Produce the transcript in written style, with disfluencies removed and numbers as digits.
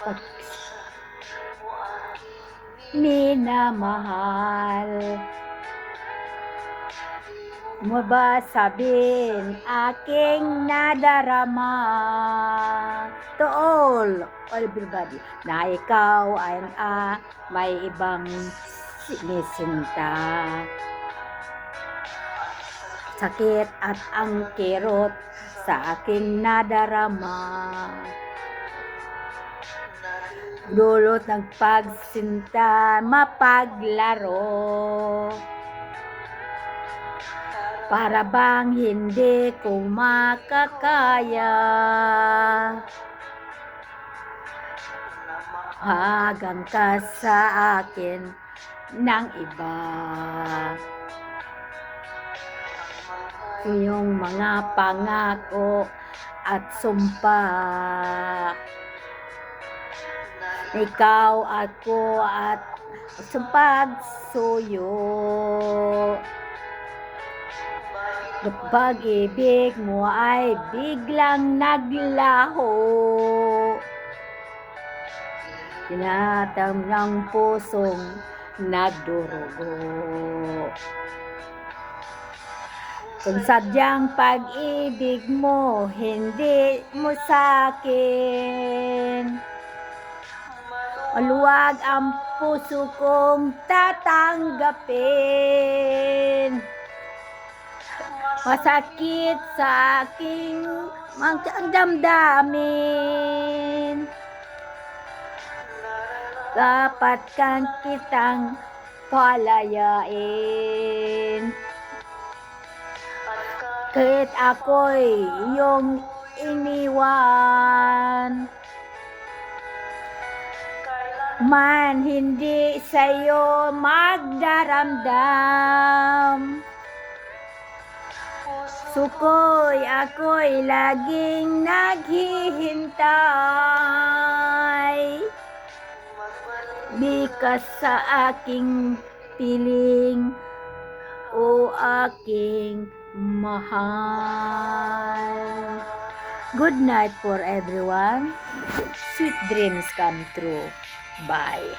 Pag minamahal mo ba sabihin aking nadarama to all everybody na ikaw ay may ibang sinisinta, sakit at ang kirot sa aking nadarama, dulot ng pagsinta mapaglaro, para bang hindi ko makakaya hagang ka sa akin ng iba. Yung mga pangako at sumpa, ikaw ako at sa pagsuyo, pag-ibig mo ay biglang naglaho, tinatam ng pusong nagdurugo. Kung sadyang pag-ibig mo hindi mo sa'kin, maluwag ang puso kong tatanggapin. Masakit sa aking mga damdamin, dapat kang kitang palayain. Kahit ako'y iyong iniwan, man hindi sa'yo magdaramdam, sukoy ako'y laging naghihintay. Di ka sa aking piling, o aking mahal. Good night for everyone. Sweet dreams come true. Bye.